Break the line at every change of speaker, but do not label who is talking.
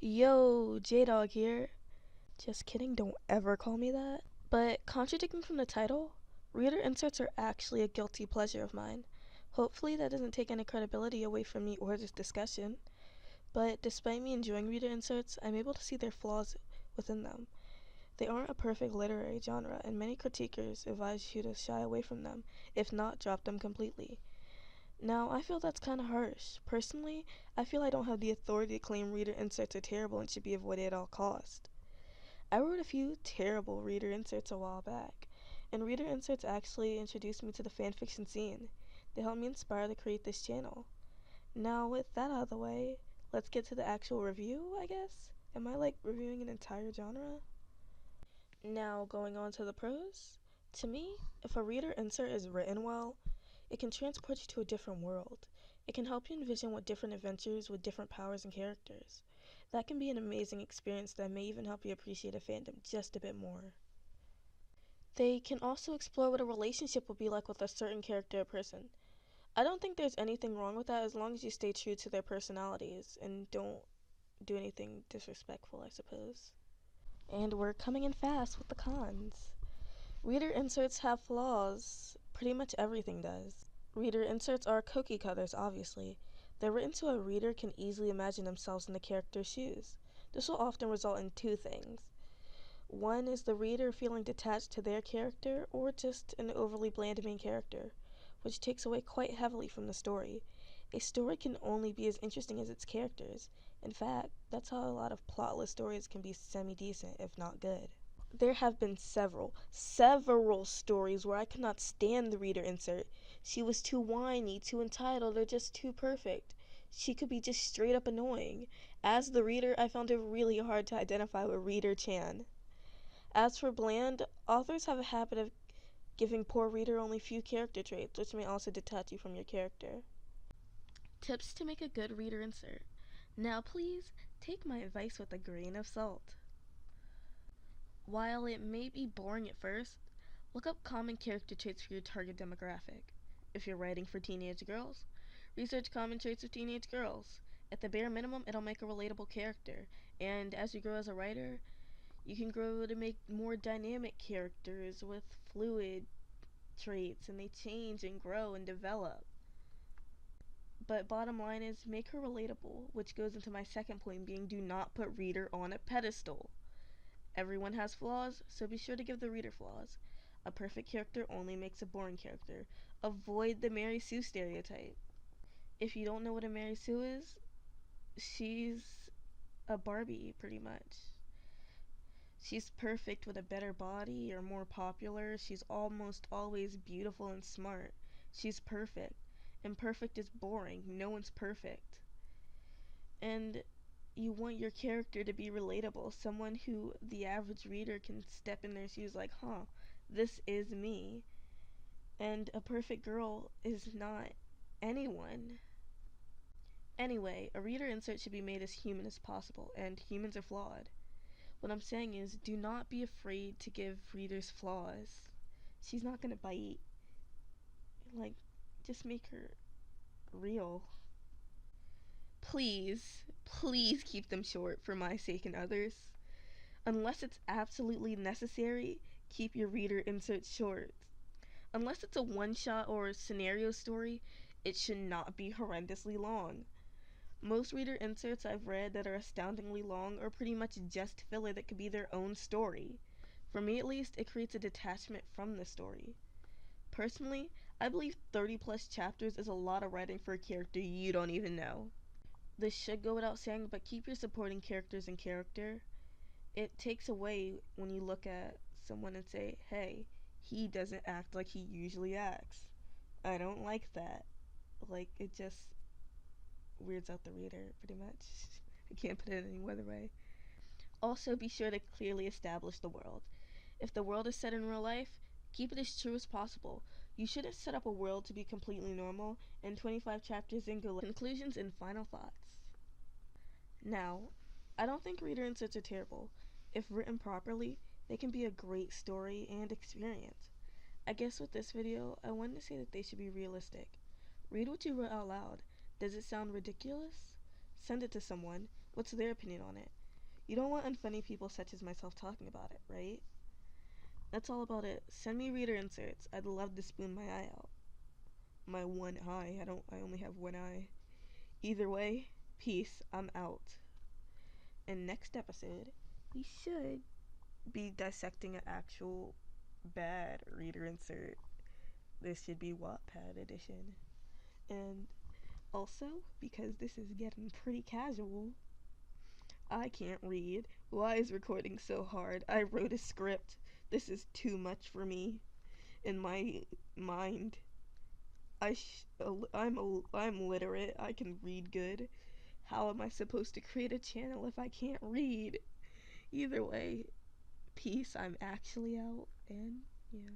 Yo, J-Dog here. Just kidding, don't ever call me that. But contradicting from the title, reader inserts are actually a guilty pleasure of mine. Hopefully that doesn't take any credibility away from me or this discussion. But despite me enjoying reader inserts, I'm able to see their flaws within them. They aren't a perfect literary genre, and many critiquers advise you to shy away from them, if not drop them completely. Now, I feel that's kind of harsh. Personally, I feel I don't have the authority to claim reader inserts are terrible and should be avoided at all costs. I wrote a few terrible reader inserts a while back, and reader inserts actually introduced me to the fanfiction scene. They helped me inspire to create this channel. Now, with that out of the way, let's get to the actual review, I guess? Am I like reviewing an entire genre? Now, going on to the pros. To me, if a reader insert is written well, it can transport you to a different world. It can help you envision what different adventures with different powers and characters. That can be an amazing experience that may even help you appreciate a fandom just a bit more. They can also explore what a relationship would be like with a certain character or person. I don't think there's anything wrong with that as long as you stay true to their personalities and don't do anything disrespectful, I suppose. And we're coming in fast with the cons. Reader inserts have flaws. Pretty much everything does. Reader inserts are cookie cutters, obviously. They're written so a reader can easily imagine themselves in the character's shoes. This will often result in two things. One is the reader feeling detached to their character, or just an overly bland main character, which takes away quite heavily from the story. A story can only be as interesting as its characters. In fact, that's how a lot of plotless stories can be semi-decent, if not good. There have been several stories where I could not stand the reader insert. She was too whiny, too entitled, or just too perfect. She could be just straight up annoying. As the reader, I found it really hard to identify with Reader Chan. As for bland, authors have a habit of giving poor reader only few character traits, which may also detach you from your character. Tips to make a good reader insert. Now please, take my advice with a grain of salt. While it may be boring at first, look up common character traits for your target demographic. If you're writing for teenage girls, research common traits of teenage girls. At the bare minimum, it'll make a relatable character, and as you grow as a writer, you can grow to make more dynamic characters with fluid traits, and they change and grow and develop. But bottom line is, make her relatable, which goes into my second point being do not put reader on a pedestal. Everyone has flaws, so be sure to give the reader flaws. A perfect character only makes a boring character. Avoid the Mary Sue stereotype. If you don't know what a Mary Sue is, she's a Barbie, pretty much. She's perfect with a better body or more popular. She's almost always beautiful and smart. She's perfect. And perfect is boring. No one's perfect. And you want your character to be relatable, someone who the average reader can step in their shoes like, huh, this is me. And a perfect girl is not anyone. Anyway, a reader insert should be made as human as possible, and humans are flawed. What I'm saying is, do not be afraid to give readers flaws. She's not gonna bite. Like, just make her real. Please keep them short for my sake and others. Unless it's absolutely necessary, keep your reader inserts short. Unless it's a one-shot or a scenario story, it should not be horrendously long. Most reader inserts I've read that are astoundingly long are pretty much just filler that could be their own story. For me at least, it creates a detachment from the story. Personally, I believe 30 plus chapters is a lot of writing for a character you don't even know. This should go without saying, but keep your supporting characters in character. It takes away when you look at someone and say, hey, he doesn't act like he usually acts. I don't like that. Like, it just weirds out the reader, pretty much. I can't put it any other way. Also, be sure to clearly establish the world. If the world is set in real life, keep it as true as possible. You shouldn't set up a world to be completely normal, and 25 chapters in go conclusions and final thoughts. Now, I don't think reader inserts are terrible. If written properly, they can be a great story and experience. I guess with this video, I wanted to say that they should be realistic. Read what you wrote out loud. Does it sound ridiculous? Send it to someone. What's their opinion on it? You don't want unfunny people such as myself talking about it, right? That's all about it. Send me reader inserts. I'd love to spoon my eye out. My one eye. I only have one eye. Either way, peace. I'm out. And next episode, we should be dissecting an actual bad reader insert. This should be Wattpad edition. And also, because this is getting pretty casual, I can't read. Why is recording so hard? I wrote a script. This is too much for me. In my mind, I'm literate. I can read good. How am I supposed to create a channel if I can't read? Either way, peace. I'm actually out, and yeah.